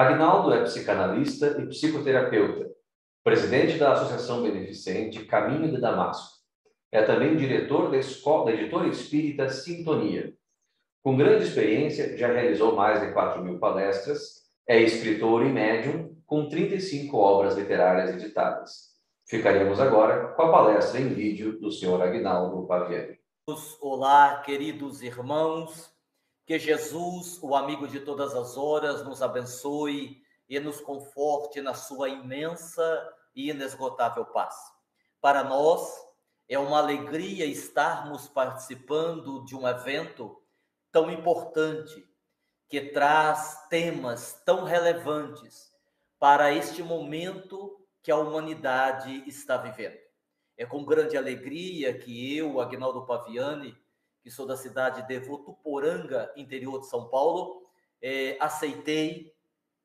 Agnaldo é psicanalista e psicoterapeuta, presidente da Associação Beneficente Caminho de Damasco. É também diretor da editora espírita Sintonia. Com grande experiência, já realizou mais de 4.000 palestras, é escritor e médium, com 35 obras literárias editadas. Ficaremos agora com a palestra em vídeo do Sr. Agnaldo Paviani. Olá, queridos irmãos, que Jesus, o amigo de todas as horas, nos abençoe e nos conforte na sua imensa e inesgotável paz. Para nós, é uma alegria estarmos participando de um evento tão importante, que traz temas tão relevantes para este momento que a humanidade está vivendo. É com grande alegria que eu, Agnaldo Paviani, que sou da cidade de Votuporanga, interior de São Paulo, aceitei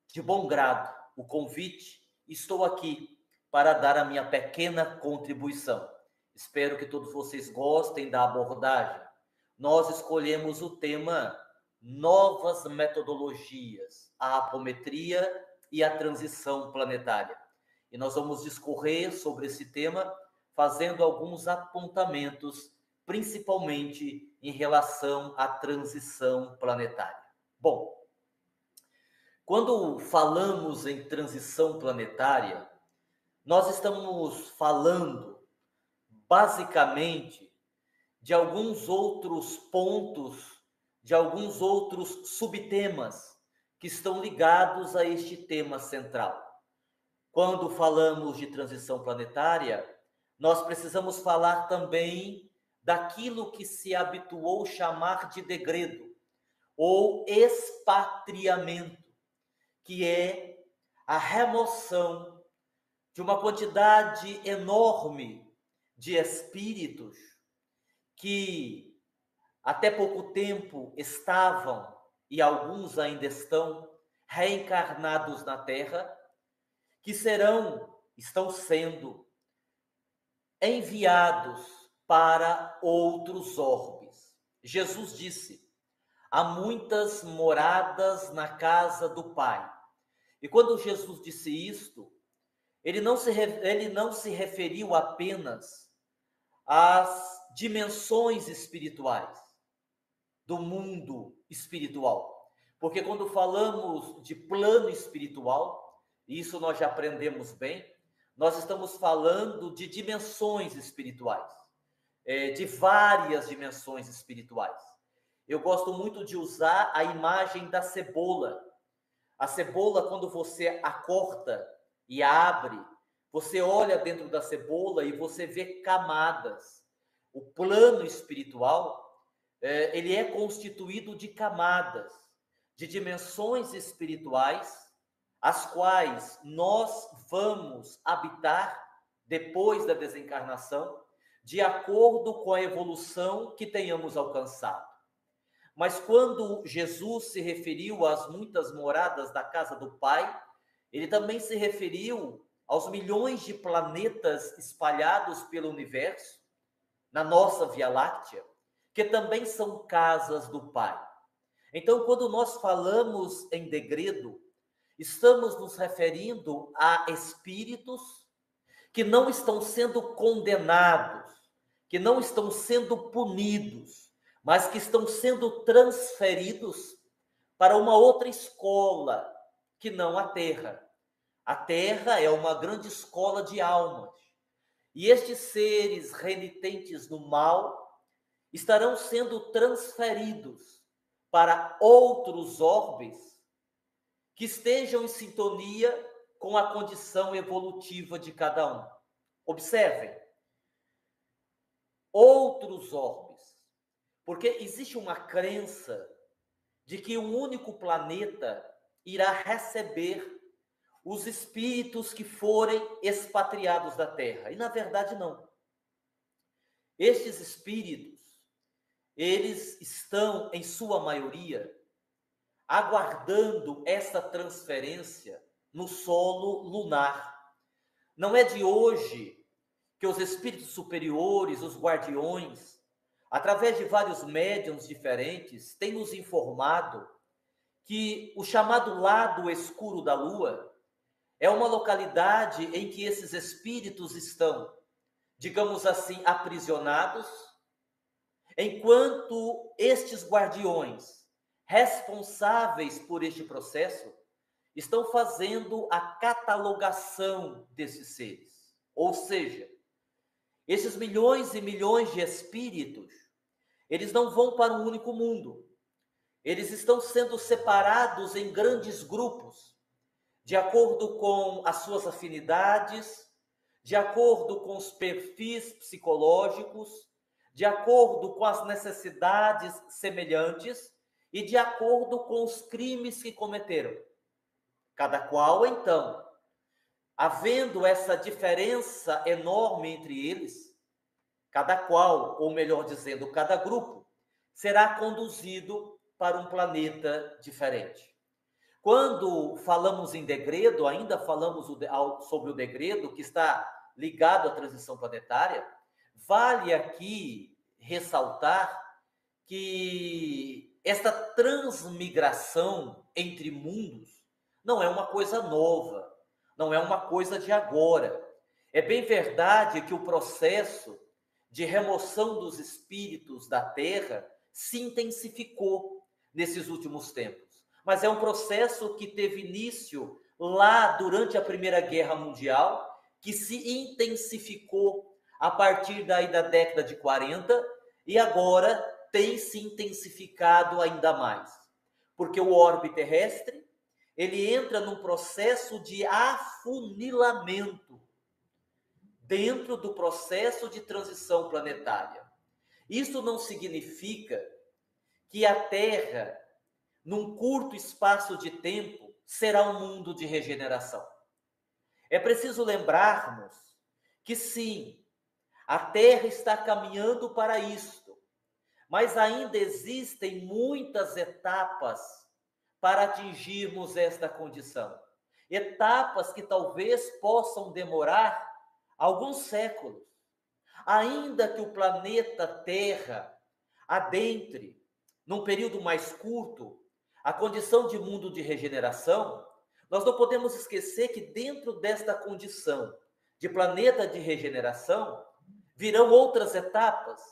de bom grado o convite. Estou aqui para dar a minha pequena contribuição. Espero que todos vocês gostem da abordagem. Nós escolhemos o tema Novas Metodologias, a Apometria e a Transição Planetária. E nós vamos discorrer sobre esse tema, fazendo alguns apontamentos, principalmente em relação à transição planetária. Bom, quando falamos em transição planetária, nós estamos falando, basicamente, de alguns outros pontos, de alguns outros subtemas que estão ligados a este tema central. Quando falamos de transição planetária, nós precisamos falar também daquilo que se habituou chamar de degredo ou expatriamento, que é a remoção de uma quantidade enorme de espíritos que até pouco tempo estavam, e alguns ainda estão, reencarnados na Terra, que estão sendo enviados para outros orbes. Jesus disse: há muitas moradas na casa do Pai. E quando Jesus disse isto, ele não se referiu apenas às dimensões espirituais do mundo espiritual. Porque quando falamos de plano espiritual, isso nós já aprendemos bem, nós estamos falando de dimensões espirituais, de várias dimensões espirituais. Eu gosto muito de usar a imagem da cebola. A cebola, quando você a corta e a abre, você olha dentro da cebola e você vê camadas. O plano espiritual, ele é constituído de camadas, de dimensões espirituais, as quais nós vamos habitar depois da desencarnação, de acordo com a evolução que tenhamos alcançado. Mas quando Jesus se referiu às muitas moradas da casa do Pai, ele também se referiu aos milhões de planetas espalhados pelo universo, na nossa Via Láctea, que também são casas do Pai. Então, quando nós falamos em degredo, estamos nos referindo a espíritos que não estão sendo condenados, que não estão sendo punidos, mas que estão sendo transferidos para uma outra escola, que não a Terra. A Terra é uma grande escola de almas. E estes seres renitentes no mal estarão sendo transferidos para outros orbes que estejam em sintonia com a condição evolutiva de cada um. Observem, outros orbes, porque existe uma crença de que um único planeta irá receber os espíritos que forem expatriados da Terra. E, na verdade, não. Estes espíritos, eles estão, em sua maioria, aguardando essa transferência no solo lunar. Não é de hoje que os espíritos superiores, os guardiões, através de vários médiuns diferentes, têm nos informado que o chamado lado escuro da Lua é uma localidade em que esses espíritos estão, digamos assim, aprisionados, enquanto estes guardiões responsáveis por este processo estão fazendo a catalogação desses seres. Ou seja, esses milhões e milhões de espíritos, eles não vão para um único mundo. Eles estão sendo separados em grandes grupos, de acordo com as suas afinidades, de acordo com os perfis psicológicos, de acordo com as necessidades semelhantes e de acordo com os crimes que cometeram. Cada qual, então, havendo essa diferença enorme entre eles, cada qual, ou melhor dizendo, cada grupo, será conduzido para um planeta diferente. Quando falamos em degredo, ainda falamos sobre o degredo, que está ligado à transição planetária, vale aqui ressaltar que esta transmigração entre mundos não é uma coisa nova, não é uma coisa de agora. É bem verdade que o processo de remoção dos espíritos da Terra se intensificou nesses últimos tempos. Mas é um processo que teve início lá durante a Primeira Guerra Mundial, que se intensificou a partir daí da década de 40 e agora tem se intensificado ainda mais. Porque o orbe terrestre, ele entra num processo de afunilamento dentro do processo de transição planetária. Isso não significa que a Terra, num curto espaço de tempo, será um mundo de regeneração. É preciso lembrarmos que sim, a Terra está caminhando para isto, mas ainda existem muitas etapas para atingirmos esta condição. Etapas que talvez possam demorar alguns séculos. Ainda que o planeta Terra adentre, num período mais curto, a condição de mundo de regeneração, nós não podemos esquecer que dentro desta condição de planeta de regeneração, virão outras etapas,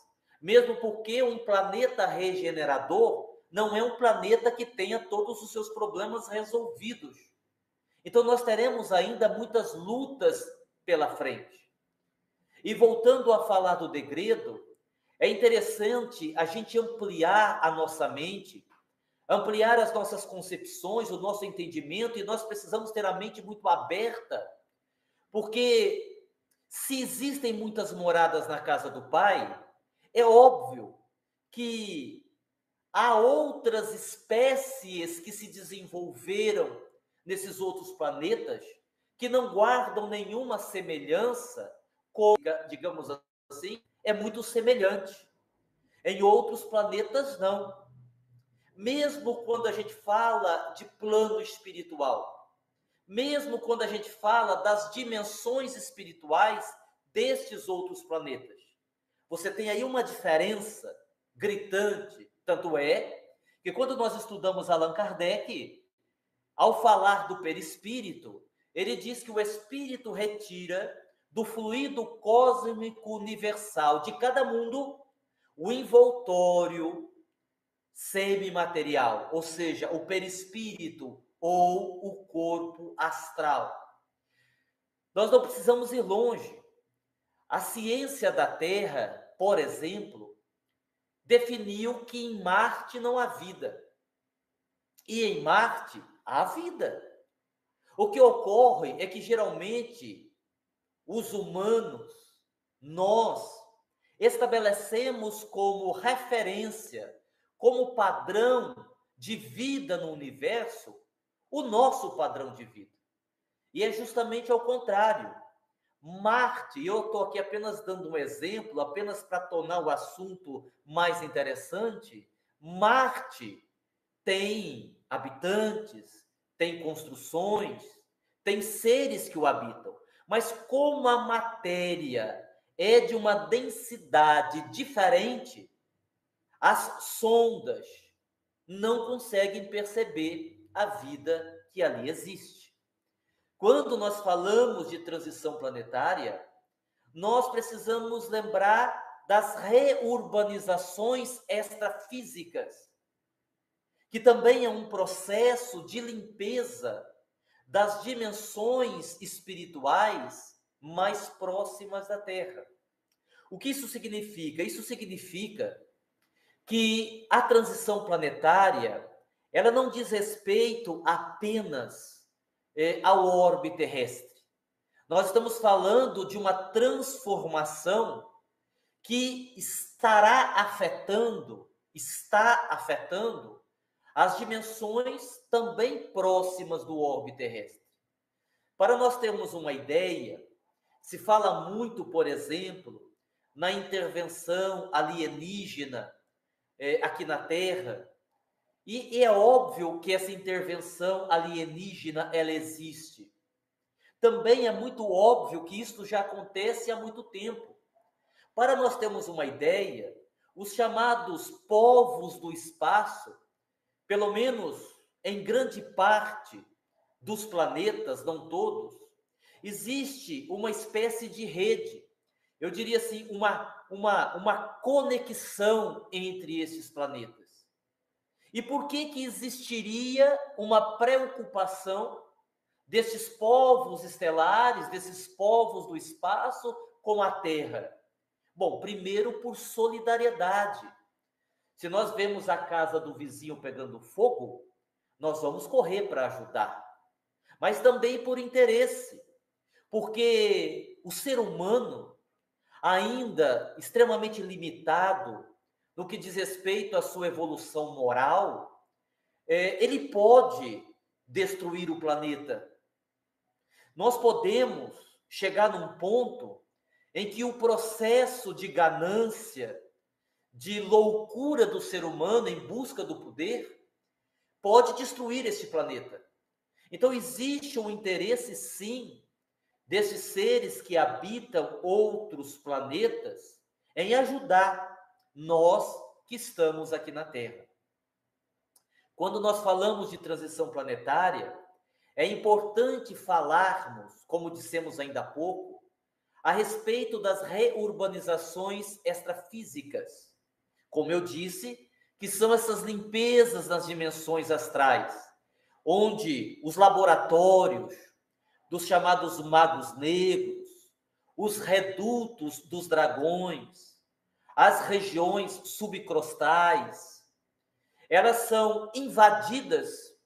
mesmo porque um planeta regenerador não é um planeta que tenha todos os seus problemas resolvidos. Então nós teremos ainda muitas lutas pela frente. E voltando a falar do degredo, é interessante a gente ampliar a nossa mente, ampliar as nossas concepções, o nosso entendimento, e nós precisamos ter a mente muito aberta, porque se existem muitas moradas na casa do Pai, é óbvio que há outras espécies que se desenvolveram nesses outros planetas que não guardam nenhuma semelhança, digamos assim, é muito semelhante. Em outros planetas, não. Mesmo quando a gente fala de plano espiritual, mesmo quando a gente fala das dimensões espirituais destes outros planetas, você tem aí uma diferença gritante. Tanto é que quando nós estudamos Allan Kardec, ao falar do perispírito, ele diz que o espírito retira do fluido cósmico universal de cada mundo o envoltório semimaterial, ou seja, o perispírito ou o corpo astral. Nós não precisamos ir longe. A ciência da Terra, por exemplo, definiu que em Marte não há vida. E em Marte há vida. O que ocorre é que geralmente os humanos, nós, estabelecemos como referência, como padrão de vida no universo, o nosso padrão de vida. E é justamente ao contrário. Marte, eu estou aqui apenas dando um exemplo, apenas para tornar o assunto mais interessante, Marte tem habitantes, tem construções, tem seres que o habitam. Mas como a matéria é de uma densidade diferente, as sondas, não conseguem perceber a vida que ali existe. Quando nós falamos de transição planetária, nós precisamos lembrar das reurbanizações extrafísicas, que também é um processo de limpeza das dimensões espirituais mais próximas da Terra. O que isso significa? Isso significa que a transição planetária, ela não diz respeito apenas ao orbe terrestre. Nós estamos falando de uma transformação que está afetando as dimensões também próximas do orbe terrestre. Para nós termos uma ideia, se fala muito, por exemplo, na intervenção alienígena aqui na Terra, e é óbvio que essa intervenção alienígena ela existe. Também é muito óbvio que isso já acontece há muito tempo. Para nós termos uma ideia, os chamados povos do espaço, pelo menos em grande parte dos planetas, não todos, existe uma espécie de rede, eu diria assim, uma conexão entre esses planetas. E por que existiria uma preocupação desses povos estelares, desses povos do espaço com a Terra? Bom, primeiro por solidariedade. Se nós vemos a casa do vizinho pegando fogo, nós vamos correr para ajudar. Mas também por interesse, porque o ser humano, ainda extremamente limitado no que diz respeito à sua evolução moral, ele pode destruir o planeta. Nós podemos chegar num ponto em que o processo de ganância, de loucura do ser humano em busca do poder, pode destruir este planeta. Então, existe um interesse, sim, desses seres que habitam outros planetas em ajudar nós que estamos aqui na Terra. Quando nós falamos de transição planetária, é importante falarmos, como dissemos ainda há pouco, a respeito das reurbanizações extrafísicas. Como eu disse, que são essas limpezas nas dimensões astrais, onde os laboratórios dos chamados magos negros, os redutos dos dragões, as regiões subcrostais, elas são invadidas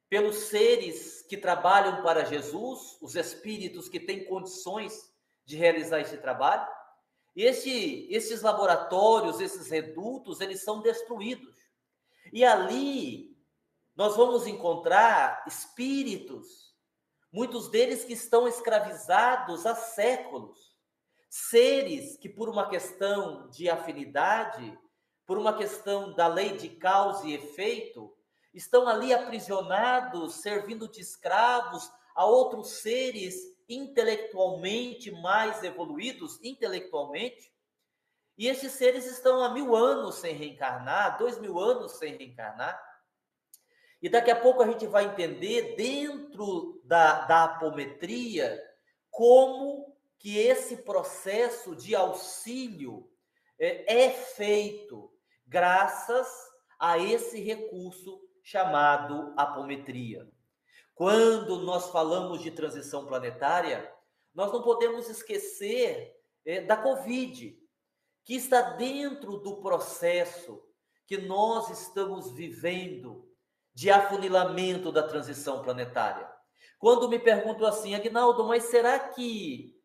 pelos seres que trabalham para Jesus, os espíritos que têm condições de realizar esse trabalho. E esses laboratórios, esses redutos, eles são destruídos. E ali nós vamos encontrar espíritos, muitos deles que estão escravizados há séculos, seres que por uma questão de afinidade, por uma questão da lei de causa e efeito, estão ali aprisionados, servindo de escravos a outros seres intelectualmente mais evoluídos, intelectualmente, e esses seres estão há 1000 anos sem reencarnar, 2000 anos sem reencarnar, e daqui a pouco a gente vai entender, dentro da apometria, como que esse processo de auxílio é feito graças a esse recurso chamado apometria. Quando nós falamos de transição planetária, nós não podemos esquecer da Covid, que está dentro do processo que nós estamos vivendo de afunilamento da transição planetária. Quando me pergunto assim, Aguinaldo, mas será que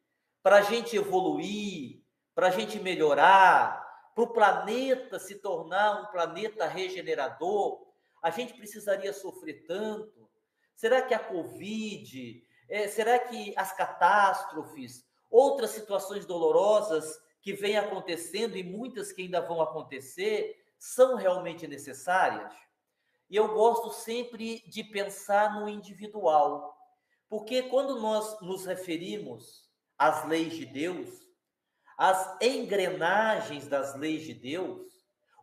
para a gente evoluir, para a gente melhorar, para o planeta se tornar um planeta regenerador, a gente precisaria sofrer tanto? Será que a Covid, será que as catástrofes, outras situações dolorosas que vêm acontecendo e muitas que ainda vão acontecer, são realmente necessárias? E eu gosto sempre de pensar no individual, porque quando nós nos referimos às leis de Deus, às engrenagens das leis de Deus,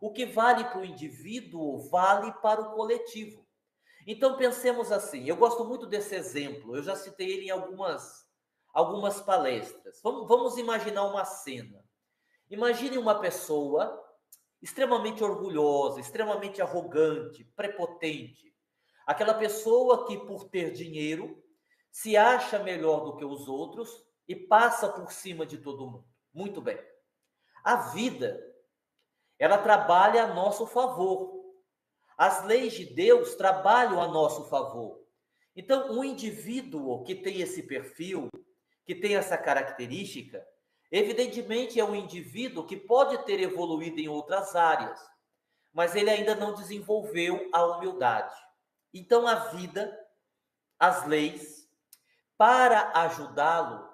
O que vale para o indivíduo vale para o coletivo. Então pensemos assim, eu gosto muito desse exemplo, eu já citei ele em algumas palestras. Vamos imaginar uma cena. Imagine uma pessoa extremamente orgulhosa, extremamente arrogante, prepotente. Aquela pessoa que, por ter dinheiro, se acha melhor do que os outros e passa por cima de todo mundo. Muito bem. A vida, ela trabalha a nosso favor. As leis de Deus trabalham a nosso favor. Então, um indivíduo que tem esse perfil, que tem essa característica, evidentemente é um indivíduo que pode ter evoluído em outras áreas, mas ele ainda não desenvolveu a humildade. Então, a vida, as leis, para ajudá-lo,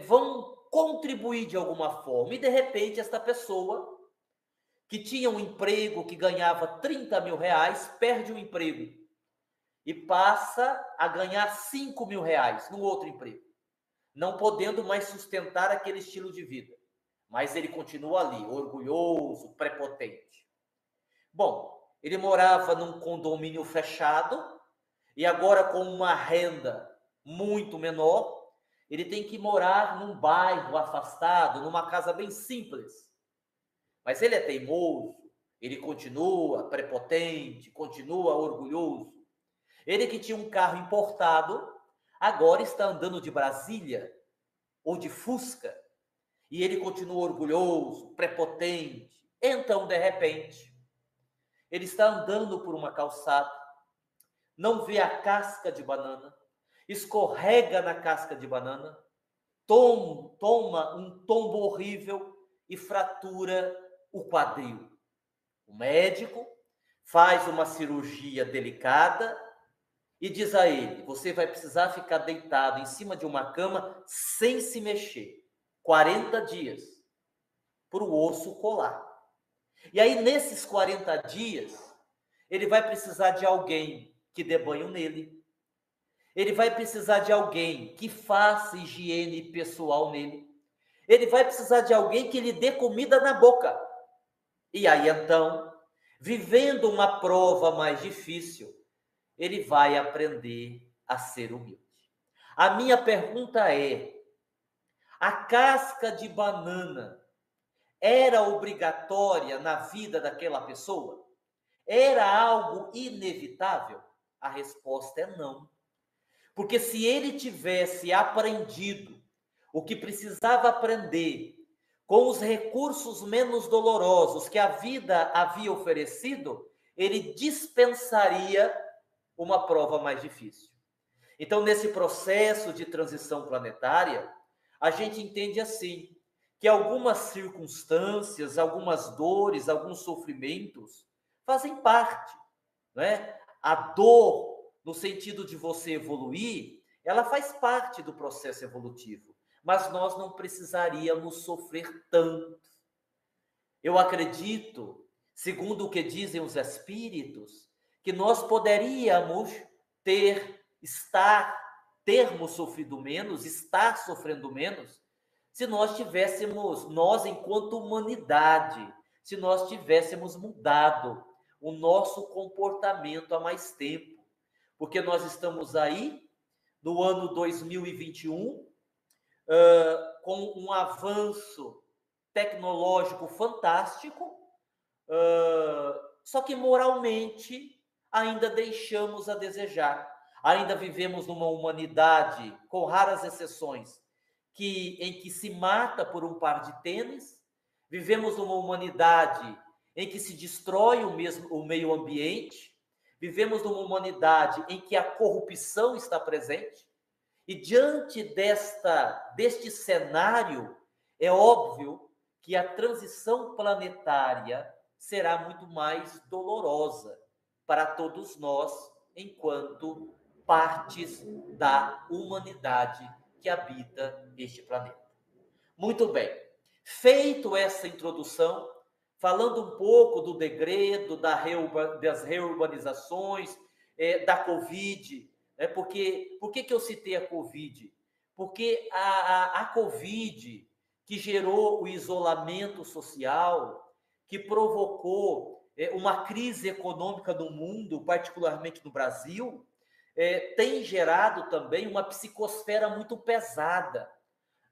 vão contribuir de alguma forma. E, de repente, esta pessoa que tinha um emprego, que ganhava 30 mil reais, perde o emprego e passa a ganhar 5 mil reais num outro emprego, não podendo mais sustentar aquele estilo de vida. Mas ele continua ali, orgulhoso, prepotente. Bom, ele morava num condomínio fechado e agora com uma renda muito menor, ele tem que morar num bairro afastado, numa casa bem simples. Mas ele é teimoso, ele continua prepotente, continua orgulhoso. Ele que tinha um carro importado, agora está andando de Brasília ou de Fusca, e ele continua orgulhoso, prepotente. Então, de repente, ele está andando por uma calçada, não vê a casca de banana, escorrega na casca de banana, toma um tombo horrível e fratura o quadril. O médico faz uma cirurgia delicada e diz a ele: você vai precisar ficar deitado em cima de uma cama sem se mexer, 40 dias, para o osso colar. E aí, nesses 40 dias, ele vai precisar de alguém que dê banho nele, ele vai precisar de alguém que faça higiene pessoal nele, ele vai precisar de alguém que lhe dê comida na boca. E aí, então, vivendo uma prova mais difícil, ele vai aprender a ser humilde. A minha pergunta é: a casca de banana era obrigatória na vida daquela pessoa? Era algo inevitável? A resposta é não. Porque se ele tivesse aprendido o que precisava aprender com os recursos menos dolorosos que a vida havia oferecido, ele dispensaria uma prova mais difícil. Então, nesse processo de transição planetária, a gente entende assim, que algumas circunstâncias, algumas dores, alguns sofrimentos fazem parte, não é? A dor, no sentido de você evoluir, ela faz parte do processo evolutivo, mas nós não precisaríamos sofrer tanto. Eu acredito, segundo o que dizem os espíritos, que nós poderíamos termos sofrido menos, estar sofrendo menos, se nós tivéssemos, nós enquanto humanidade, se nós tivéssemos mudado o nosso comportamento há mais tempo. Porque nós estamos aí, no ano 2021, com um avanço tecnológico fantástico, só que moralmente ainda deixamos a desejar. Ainda vivemos numa humanidade, com raras exceções, em que se mata por um par de tênis. Vivemos numa humanidade em que se destrói o meio ambiente. Vivemos numa humanidade em que a corrupção está presente. E diante deste cenário, é óbvio que a transição planetária será muito mais dolorosa para todos nós, enquanto partes da humanidade que habita este planeta. Muito bem. Feito essa introdução, falando um pouco do degredo, das reurbanizações, da Covid, por que eu citei a Covid? Porque a Covid, que gerou o isolamento social, que provocou uma crise econômica no mundo, particularmente no Brasil, tem gerado também uma psicosfera muito pesada.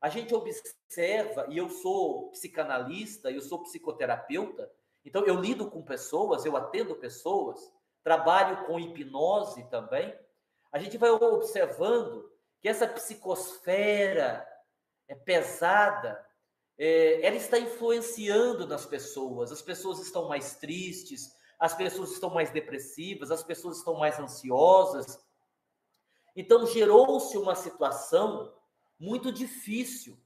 A gente observa, e eu sou psicanalista, eu sou psicoterapeuta, então eu lido com pessoas, eu atendo pessoas, trabalho com hipnose também. A gente vai observando que essa psicosfera pesada, ela está influenciando nas pessoas. As pessoas estão mais tristes, as pessoas estão mais depressivas, as pessoas estão mais ansiosas. Então, gerou-se uma situação muito difícil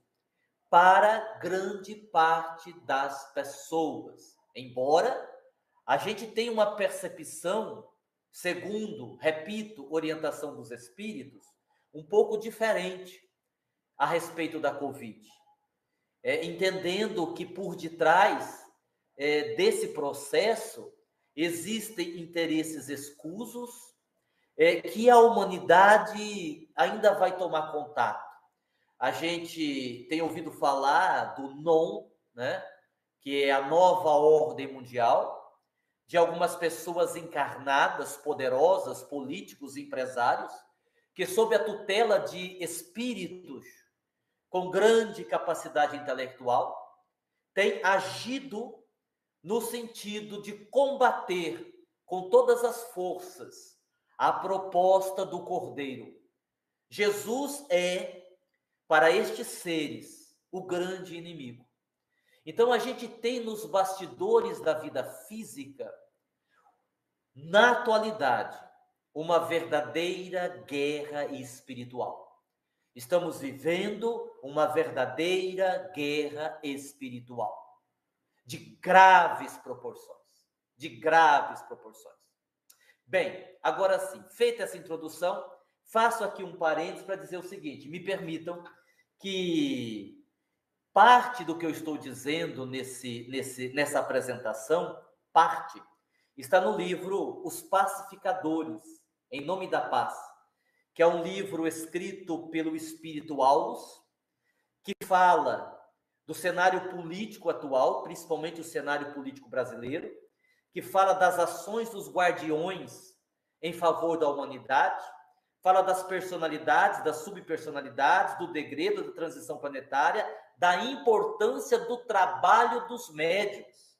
para grande parte das pessoas. Embora a gente tenha uma percepção, segundo, repito, orientação dos espíritos, um pouco diferente a respeito da Covid. Entendendo que por detrás desse processo existem interesses escusos, que a humanidade ainda vai tomar contato. A gente tem ouvido falar do NON, né, que é a nova ordem mundial, de algumas pessoas encarnadas, poderosas, políticos, empresários, que sob a tutela de espíritos com grande capacidade intelectual, têm agido no sentido de combater com todas as forças a proposta do Cordeiro. Jesus é, para estes seres, o grande inimigo. Então, a gente tem nos bastidores da vida física, na atualidade, uma verdadeira guerra espiritual. Estamos vivendo uma verdadeira guerra espiritual, de graves proporções, de graves proporções. Bem, agora sim, feita essa introdução, faço aqui um parênteses para dizer o seguinte: me permitam que parte do que eu estou dizendo nessa apresentação, parte, está no livro Os Pacificadores, em Nome da Paz, que é um livro escrito pelo Espírito Aulus, que fala do cenário político atual, principalmente o cenário político brasileiro, que fala das ações dos guardiões em favor da humanidade, fala das personalidades, das subpersonalidades, do degredo da transição planetária, da importância do trabalho dos médiuns.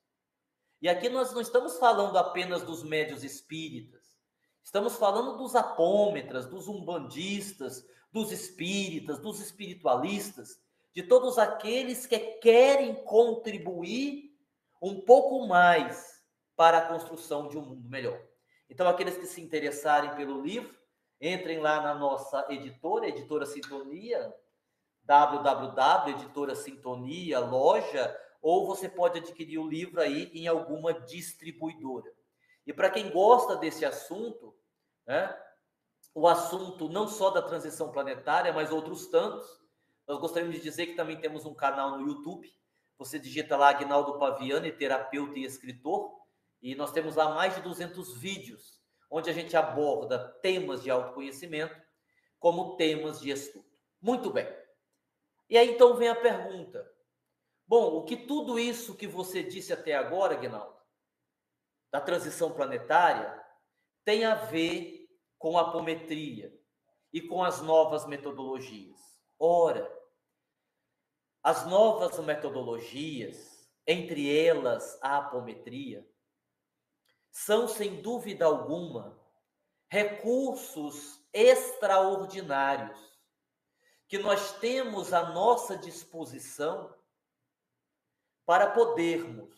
E aqui nós não estamos falando apenas dos médiuns espíritas, estamos falando dos apômetras, dos umbandistas, dos espíritas, dos espiritualistas, de todos aqueles que querem contribuir um pouco mais para a construção de um mundo melhor. Então, aqueles que se interessarem pelo livro, entrem lá na nossa editora, Editora Sintonia, www.editora Sintonia, loja, ou você pode adquirir o livro aí em alguma distribuidora. E para quem gosta desse assunto, né, o assunto não só da transição planetária, mas outros tantos, nós gostaríamos de dizer que também temos um canal no YouTube. Você digita lá Aguinaldo Paviani, terapeuta e escritor, e nós temos lá mais de 200 vídeos, onde a gente aborda temas de autoconhecimento como temas de estudo. Muito bem. E aí então vem a pergunta: bom, o que tudo isso que você disse até agora, Aguinaldo, da transição planetária, tem a ver com a apometria e com as novas metodologias? Ora, as novas metodologias, entre elas a apometria, são, sem dúvida alguma, recursos extraordinários que nós temos à nossa disposição para podermos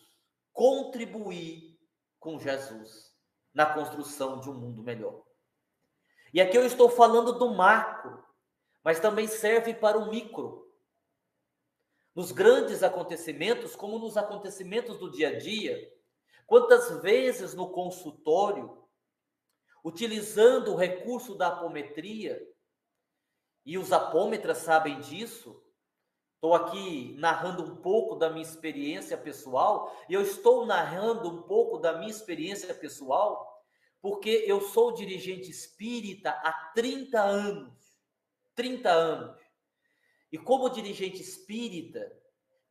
contribuir com Jesus na construção de um mundo melhor. E aqui eu estou falando do macro, mas também serve para o micro. Nos grandes acontecimentos, como nos acontecimentos do dia a dia, quantas vezes no consultório, utilizando o recurso da apometria, e os apômetras sabem disso, estou aqui narrando um pouco da minha experiência pessoal, e eu estou narrando um pouco da minha experiência pessoal, porque eu sou dirigente espírita há 30 anos. 30 anos. E como dirigente espírita,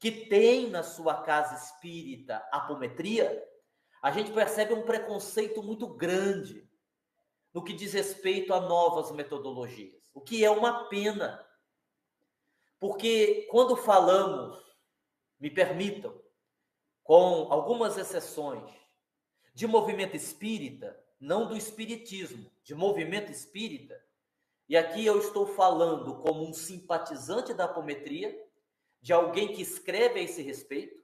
que tem na sua casa espírita apometria, a gente percebe um preconceito muito grande no que diz respeito a novas metodologias, o que é uma pena, porque quando falamos, me permitam, com algumas exceções, de movimento espírita, não do espiritismo, de movimento espírita, e aqui eu estou falando como um simpatizante da apometria, de alguém que escreve a esse respeito,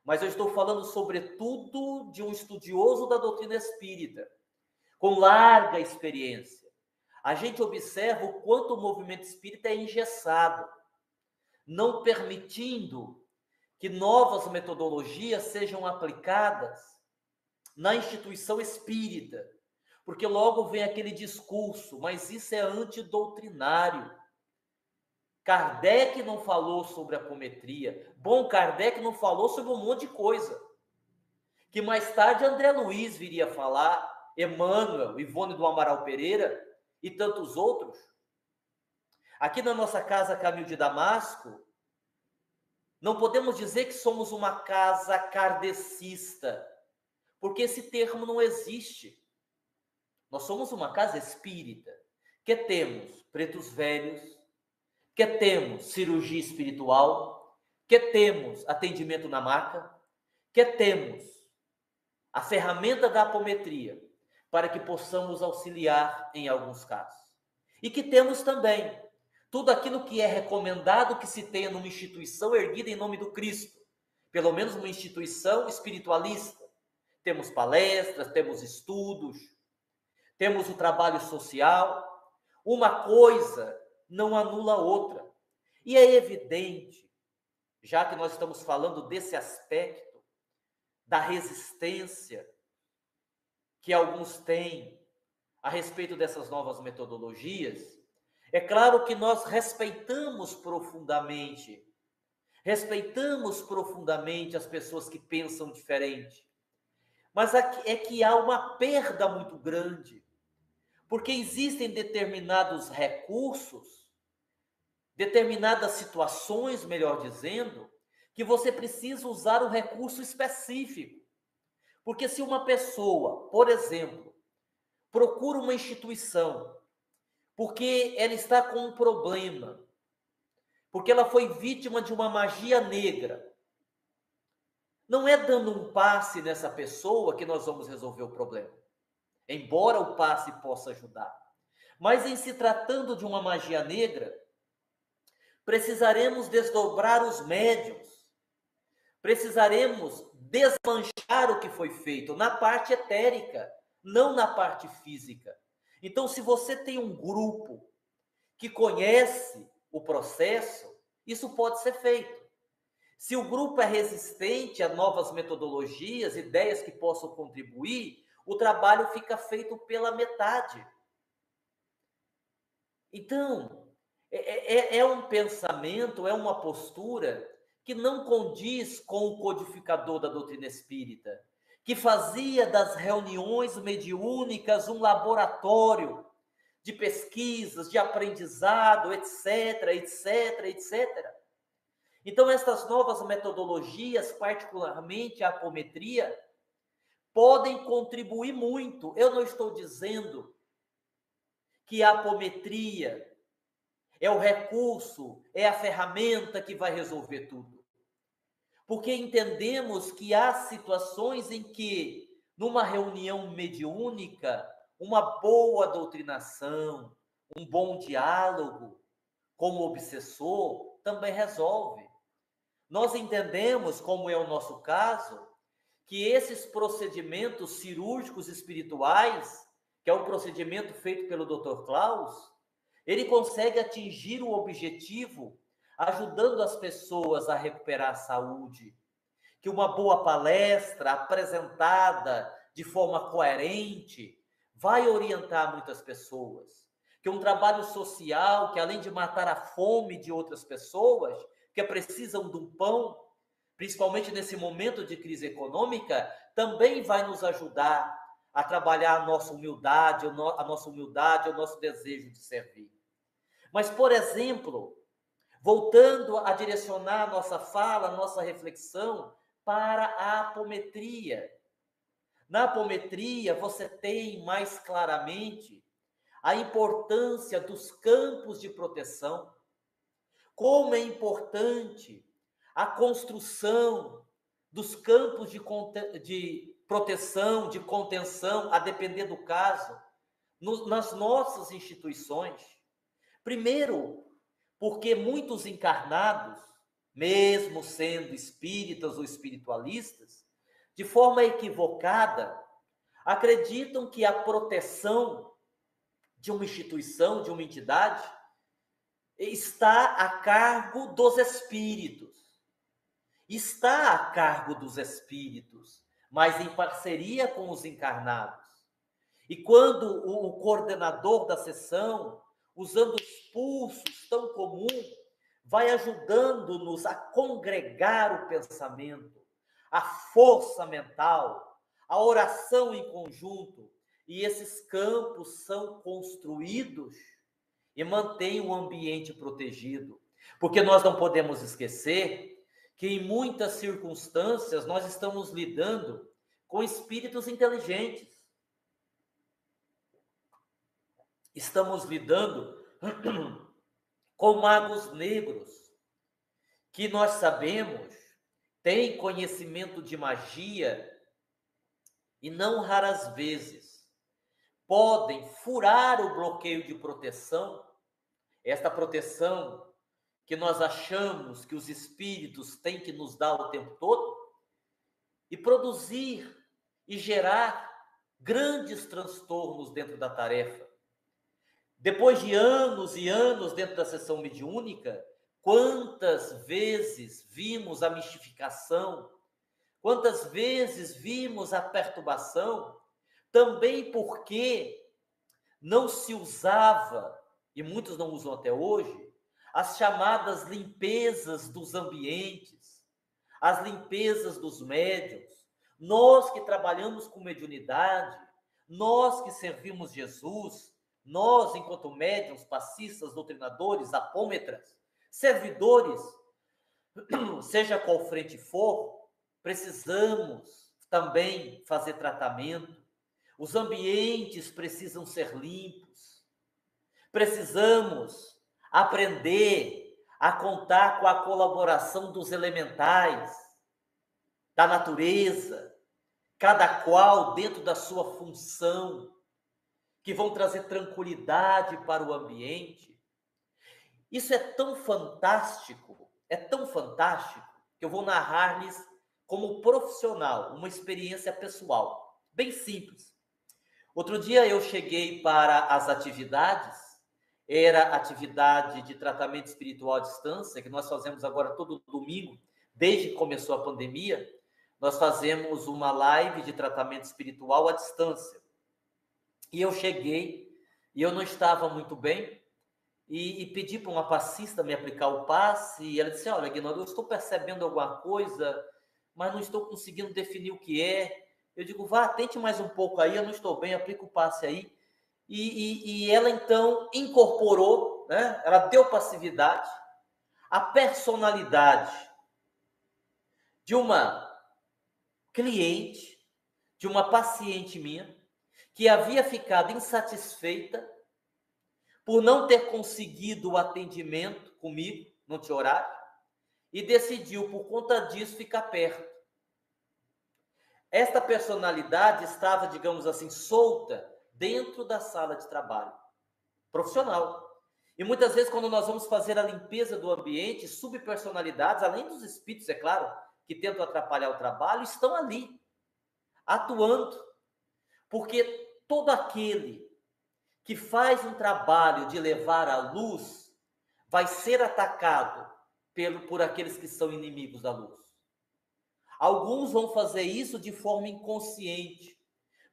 mas eu estou falando sobretudo de um estudioso da doutrina espírita, com larga experiência. A gente observa o quanto o movimento espírita é engessado, não permitindo que novas metodologias sejam aplicadas na instituição espírita, porque logo vem aquele discurso, mas isso é antidoutrinário. Kardec não falou sobre apometria. Bom, Kardec não falou sobre um monte de coisa, que mais tarde André Luiz viria falar, Emmanuel, Ivone do Amaral Pereira e tantos outros. Aqui na nossa casa Caminho de Damasco, não podemos dizer que somos uma casa kardecista, porque esse termo não existe. Nós somos uma casa espírita, que temos pretos velhos, que temos cirurgia espiritual, que temos atendimento na maca, que temos a ferramenta da apometria, para que possamos auxiliar em alguns casos. E que temos também tudo aquilo que é recomendado que se tenha numa instituição erguida em nome do Cristo, pelo menos uma instituição espiritualista. Temos palestras, temos estudos, temos o trabalho social. Uma coisa não anula a outra. E é evidente, já que nós estamos falando desse aspecto da resistência que alguns têm a respeito dessas novas metodologias, é claro que nós respeitamos profundamente as pessoas que pensam diferente, mas é que há uma perda muito grande, porque existem determinados recursos, determinadas situações, melhor dizendo, que você precisa usar um recurso específico. Porque se uma pessoa, por exemplo, procura uma instituição porque ela está com um problema, porque ela foi vítima de uma magia negra, não é dando um passe nessa pessoa que nós vamos resolver o problema, embora o passe possa ajudar. Mas em se tratando de uma magia negra, precisaremos desdobrar os médiuns, precisaremos desmanchar o que foi feito na parte etérica, não na parte física. Então, se você tem um grupo que conhece o processo, isso pode ser feito. Se o grupo é resistente a novas metodologias, ideias que possam contribuir, o trabalho fica feito pela metade. Então, é um pensamento, é uma postura que não condiz com o codificador da doutrina espírita, que fazia das reuniões mediúnicas um laboratório de pesquisas, de aprendizado, etc, etc, etc. Então, essas novas metodologias, particularmente a apometria, podem contribuir muito. Eu não estou dizendo que a apometria é o recurso, é a ferramenta que vai resolver tudo. Porque entendemos que há situações em que, numa reunião mediúnica, uma boa doutrinação, um bom diálogo com o obsessor também resolve. Nós entendemos, como é o nosso caso, que esses procedimentos cirúrgicos espirituais, que é um procedimento feito pelo Dr. Klaus, ele consegue atingir o objetivo ajudando as pessoas a recuperar a saúde, que uma boa palestra apresentada de forma coerente vai orientar muitas pessoas, que um trabalho social, que além de matar a fome de outras pessoas, que precisam de um pão, principalmente nesse momento de crise econômica, também vai nos ajudar a trabalhar a nossa humildade, o nosso desejo de servir. Mas, por exemplo, voltando a direcionar a nossa fala, a nossa reflexão para a apometria. Na apometria, você tem mais claramente a importância dos campos de proteção, como é importante a construção dos campos de proteção, de contenção, a depender do caso, nas nossas instituições. Primeiro, porque muitos encarnados, mesmo sendo espíritas ou espiritualistas, de forma equivocada, acreditam que a proteção de uma instituição, de uma entidade, está a cargo dos espíritos. Está a cargo dos espíritos, mas em parceria com os encarnados. E quando o coordenador da sessão, usando os pulsos tão comum, vai ajudando-nos a congregar o pensamento, a força mental, a oração em conjunto, e esses campos são construídos e mantêm o ambiente protegido. Porque nós não podemos esquecer que em muitas circunstâncias nós estamos lidando com espíritos inteligentes. Estamos lidando com magos negros, que nós sabemos têm conhecimento de magia e não raras vezes podem furar o bloqueio de proteção, esta proteção que nós achamos que os espíritos têm que nos dar o tempo todo, e produzir e gerar grandes transtornos dentro da tarefa. Depois de anos e anos dentro da sessão mediúnica, quantas vezes vimos a mistificação, quantas vezes vimos a perturbação, também porque não se usava, e muitos não usam até hoje, as chamadas limpezas dos ambientes, as limpezas dos médiuns. Nós que trabalhamos com mediunidade, nós que servimos Jesus, nós, enquanto médiuns, passistas, doutrinadores, apômetras, servidores, seja qual frente for, precisamos também fazer tratamento. Os ambientes precisam ser limpos. Precisamos aprender a contar com a colaboração dos elementais, da natureza, cada qual dentro da sua função, que vão trazer tranquilidade para o ambiente. Isso é tão fantástico, que eu vou narrar-lhes como profissional, uma experiência pessoal, bem simples. Outro dia eu cheguei para as atividades, era atividade de tratamento espiritual à distância, que nós fazemos agora todo domingo, desde que começou a pandemia, nós fazemos uma live de tratamento espiritual à distância. E eu cheguei, e eu não estava muito bem, e pedi para uma passista me aplicar o passe, e ela disse, olha, Aguinaldo, eu estou percebendo alguma coisa, mas não estou conseguindo definir o que é. Eu digo, vá, tente mais um pouco aí, eu não estou bem, aplica o passe aí. E ela, então, incorporou, né? Ela deu passividade, a personalidade de uma cliente, de uma paciente minha, que havia ficado insatisfeita por não ter conseguido o atendimento comigo, não tinha horário, e decidiu, por conta disso, ficar perto. Esta personalidade estava, digamos assim, solta dentro da sala de trabalho, profissional. E muitas vezes, quando nós vamos fazer a limpeza do ambiente, subpersonalidades, além dos espíritos, é claro, que tentam atrapalhar o trabalho, estão ali, atuando. Porque todo aquele que faz um trabalho de levar a luz vai ser atacado por aqueles que são inimigos da luz. Alguns vão fazer isso de forma inconsciente,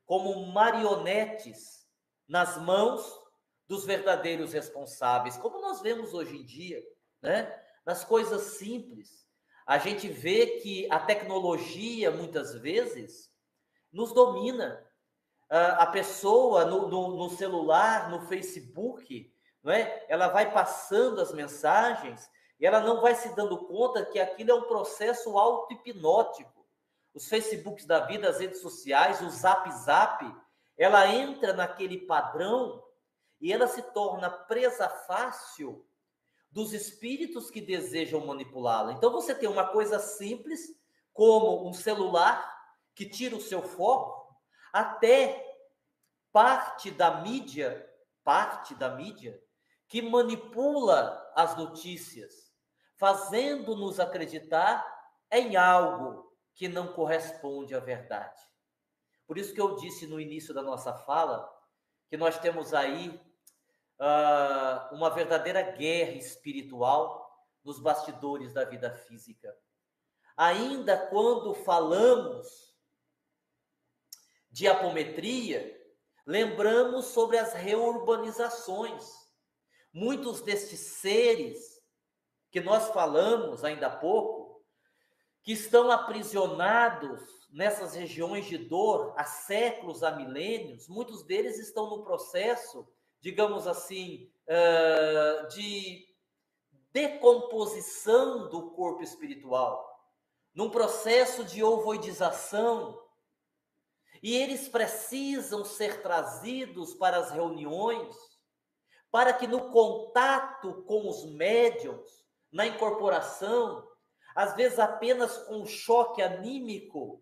como marionetes nas mãos dos verdadeiros responsáveis, como nós vemos hoje em dia, né? Nas coisas simples. A gente vê que a tecnologia, muitas vezes, nos domina. A pessoa no celular, no Facebook, não é? Ela vai passando as mensagens e ela não vai se dando conta que aquilo é um processo auto-hipnótico. Os Facebooks da vida, as redes sociais, o Zap Zap, ela entra naquele padrão e ela se torna presa fácil dos espíritos que desejam manipulá-la. Então você tem uma coisa simples, como um celular que tira o seu foco, até parte da mídia que manipula as notícias, fazendo-nos acreditar em algo que não corresponde à verdade. Por isso que eu disse no início da nossa fala que nós temos aí uma verdadeira guerra espiritual nos bastidores da vida física. Ainda quando falamos de apometria, lembramos sobre as reurbanizações. Muitos destes seres que nós falamos ainda há pouco, que estão aprisionados nessas regiões de dor há séculos, há milênios, muitos deles estão no processo, digamos assim, de decomposição do corpo espiritual, num processo de ovoidização, e eles precisam ser trazidos para as reuniões, para que no contato com os médiuns, na incorporação, às vezes apenas com um choque anímico,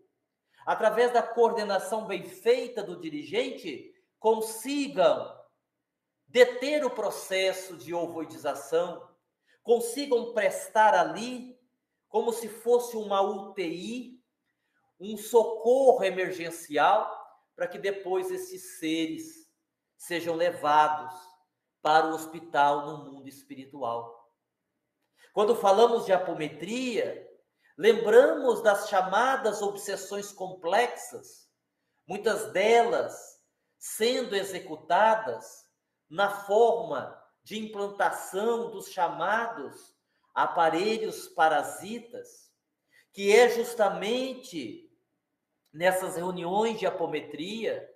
através da coordenação bem feita do dirigente, consigam deter o processo de ovoidização, consigam prestar ali, como se fosse uma UTI, um socorro emergencial, para que depois esses seres sejam levados para o hospital no mundo espiritual. Quando falamos de apometria, lembramos das chamadas obsessões complexas, muitas delas sendo executadas na forma de implantação dos chamados aparelhos parasitas, que é justamente nessas reuniões de apometria,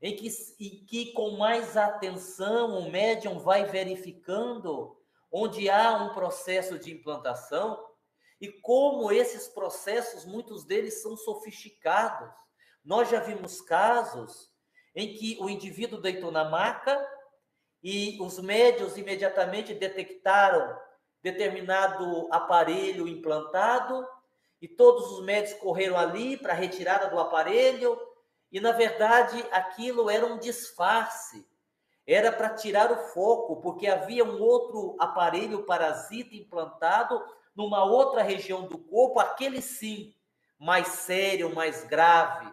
em que com mais atenção o médium vai verificando onde há um processo de implantação e como esses processos, muitos deles são sofisticados. Nós já vimos casos em que o indivíduo deitou na maca e os médiuns imediatamente detectaram determinado aparelho implantado e todos os médicos correram ali para a retirada do aparelho e, na verdade, aquilo era um disfarce. Era para tirar o foco, porque havia um outro aparelho parasita implantado numa outra região do corpo, aquele sim, mais sério, mais grave,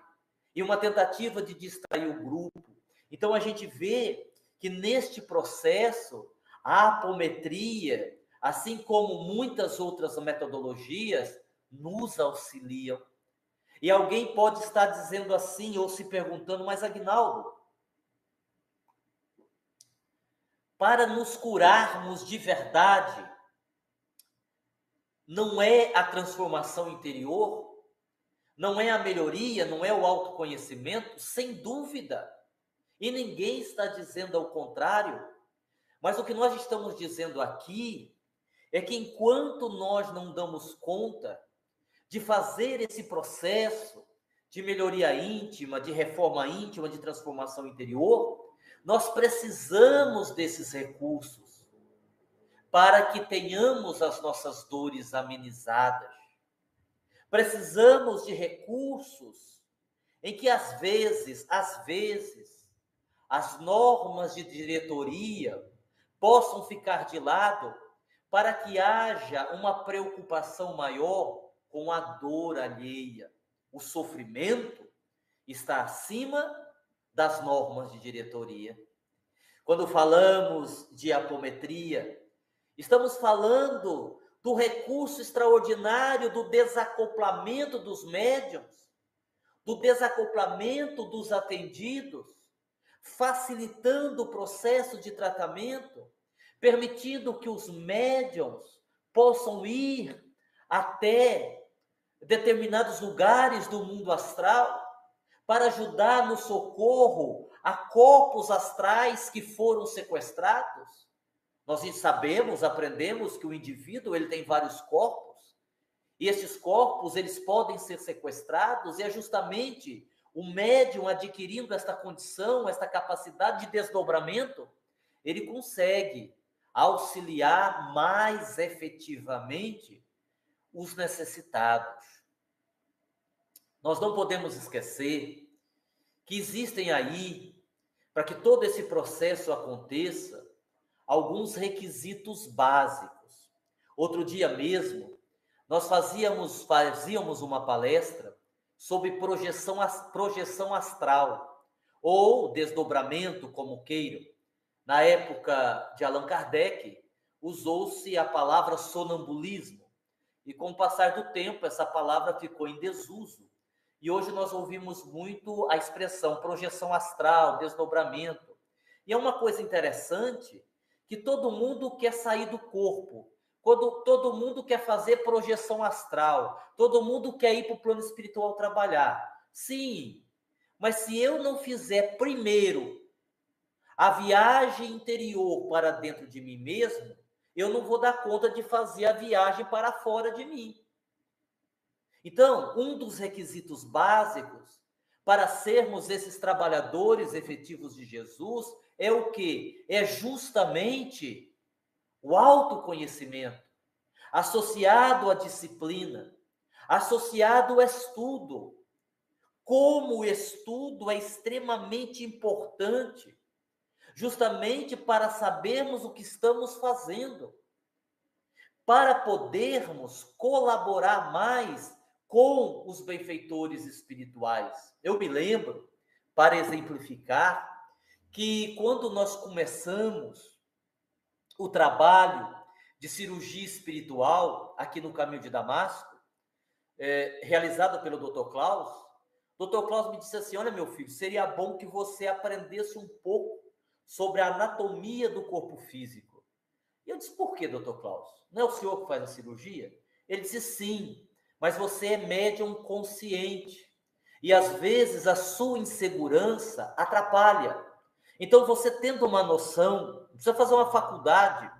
e uma tentativa de distrair o grupo. Então, a gente vê que neste processo, a apometria, assim como muitas outras metodologias, nos auxiliam. E alguém pode estar dizendo assim, ou se perguntando, mas Aguinaldo, para nos curarmos de verdade, não é a transformação interior, não é a melhoria, não é o autoconhecimento, sem dúvida. E ninguém está dizendo ao contrário. Mas o que nós estamos dizendo aqui é que enquanto nós não damos conta de fazer esse processo de melhoria íntima, de reforma íntima, de transformação interior, nós precisamos desses recursos para que tenhamos as nossas dores amenizadas. Precisamos de recursos em que, às vezes, as normas de diretoria possam ficar de lado para que haja uma preocupação maior com a dor alheia. O sofrimento está acima das normas de diretoria. Quando falamos de apometria, estamos falando do recurso extraordinário do desacoplamento dos médiuns, do desacoplamento dos atendidos, facilitando o processo de tratamento, permitindo que os médiuns possam ir até determinados lugares do mundo astral para ajudar no socorro a corpos astrais que foram sequestrados. Nós sabemos, aprendemos que o indivíduo ele tem vários corpos, e esses corpos eles podem ser sequestrados, e é justamente o médium adquirindo esta condição, esta capacidade de desdobramento, ele consegue auxiliar mais efetivamente os necessitados. Nós não podemos esquecer que existem aí, para que todo esse processo aconteça, alguns requisitos básicos. Outro dia mesmo, nós fazíamos uma palestra sobre projeção astral, ou desdobramento, como queiram. Na época de Allan Kardec, usou-se a palavra sonambulismo, e com o passar do tempo, essa palavra ficou em desuso. E hoje nós ouvimos muito a expressão projeção astral, desdobramento. E é uma coisa interessante que todo mundo quer sair do corpo, todo mundo quer fazer projeção astral, todo mundo quer ir para o plano espiritual trabalhar. Sim, mas se eu não fizer primeiro a viagem interior para dentro de mim mesmo, eu não vou dar conta de fazer a viagem para fora de mim. Então, um dos requisitos básicos para sermos esses trabalhadores efetivos de Jesus é o quê? É justamente o autoconhecimento, associado à disciplina, associado ao estudo. Como o estudo é extremamente importante, justamente para sabermos o que estamos fazendo, para podermos colaborar mais com os benfeitores espirituais. Eu me lembro, para exemplificar, que quando nós começamos o trabalho de cirurgia espiritual aqui no Caminho de Damasco, realizado pelo Dr. Klaus, Dr. Klaus me disse assim: olha, meu filho, seria bom que você aprendesse um pouco sobre a anatomia do corpo físico. E eu disse: por quê, Dr. Klaus? Não é o senhor que faz a cirurgia? Ele disse: sim, mas você é médium consciente. E às vezes a sua insegurança atrapalha. Então você tendo uma noção, não precisa fazer uma faculdade,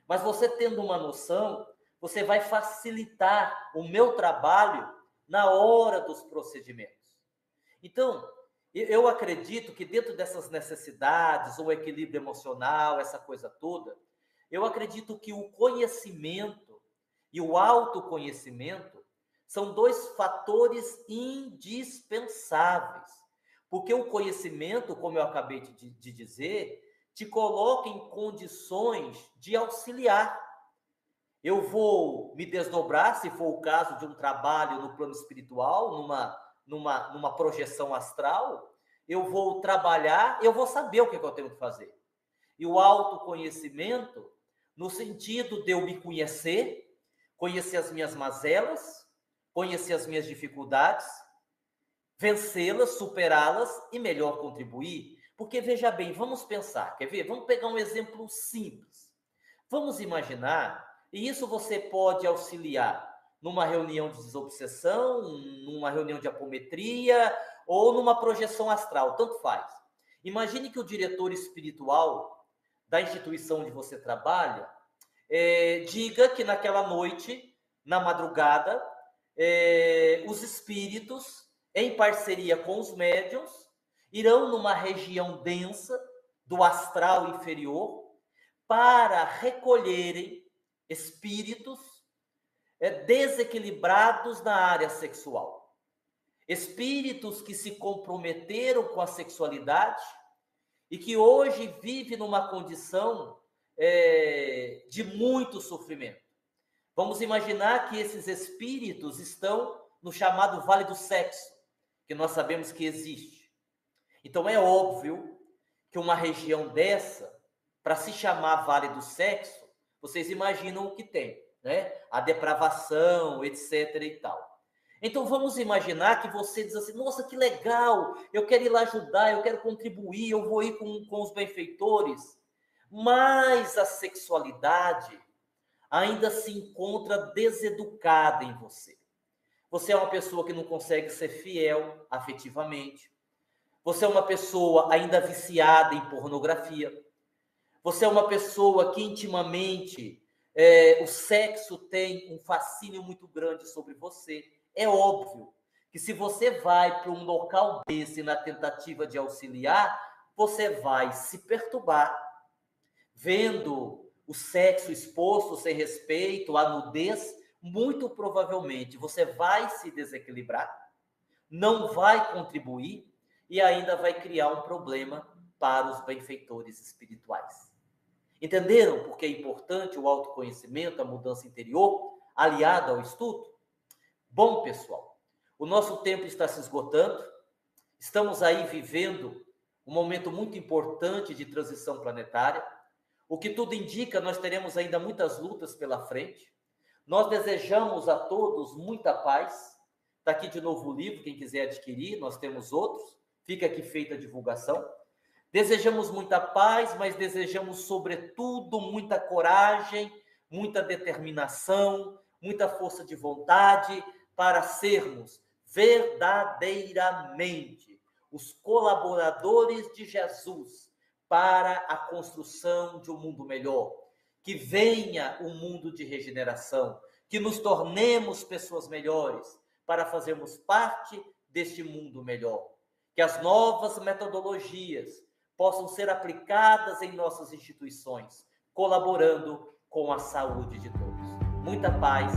mas você tendo uma noção, você vai facilitar o meu trabalho na hora dos procedimentos. Então, eu acredito que dentro dessas necessidades, o equilíbrio emocional, essa coisa toda, eu acredito que o conhecimento e o autoconhecimento são dois fatores indispensáveis. Porque o conhecimento, como eu acabei de dizer, te coloca em condições de auxiliar. Eu vou me desdobrar, se for o caso de um trabalho no plano espiritual, numa projeção astral, eu vou trabalhar, eu vou saber o que eu tenho que fazer. E o autoconhecimento, no sentido de eu me conhecer, conhecer as minhas mazelas, conhecer as minhas dificuldades, vencê-las, superá-las e melhor contribuir. Porque, veja bem, vamos pensar, quer ver? Vamos pegar um exemplo simples. Vamos imaginar, e isso você pode auxiliar numa reunião de desobsessão, numa reunião de apometria ou numa projeção astral, tanto faz. Imagine que o diretor espiritual da instituição onde você trabalha diga que naquela noite, na madrugada, os espíritos, em parceria com os médiuns, irão numa região densa do astral inferior para recolherem espíritos desequilibrados na área sexual. Espíritos que se comprometeram com a sexualidade e que hoje vivem numa condição de muito sofrimento. Vamos imaginar que esses espíritos estão no chamado Vale do Sexo, que nós sabemos que existe. Então é óbvio que uma região dessa, para se chamar Vale do Sexo, vocês imaginam o que tem, né? A depravação, etc. e tal. Então vamos imaginar que você diz assim: nossa, que legal, eu quero ir lá ajudar, eu quero contribuir, eu vou ir com os benfeitores. Mas a sexualidade ainda se encontra deseducada em você. Você é uma pessoa que não consegue ser fiel afetivamente. Você é uma pessoa ainda viciada em pornografia. Você é uma pessoa que intimamente o sexo tem um fascínio muito grande sobre você. É óbvio que se você vai para um local desse na tentativa de auxiliar, você vai se perturbar, vendo o sexo exposto sem respeito, a nudez, muito provavelmente você vai se desequilibrar, não vai contribuir e ainda vai criar um problema para os benfeitores espirituais. Entenderam por que é importante o autoconhecimento, a mudança interior, aliada ao estudo? Bom, pessoal, o nosso tempo está se esgotando, estamos aí vivendo um momento muito importante de transição planetária. O que tudo indica, nós teremos ainda muitas lutas pela frente. Nós desejamos a todos muita paz. Está aqui de novo o livro, quem quiser adquirir, nós temos outros. Fica aqui feita a divulgação. Desejamos muita paz, mas desejamos, sobretudo, muita coragem, muita determinação, muita força de vontade para sermos verdadeiramente os colaboradores de Jesus para a construção de um mundo melhor. Que venha um mundo de regeneração, que nos tornemos pessoas melhores para fazermos parte deste mundo melhor. Que as novas metodologias possam ser aplicadas em nossas instituições, colaborando com a saúde de todos. Muita paz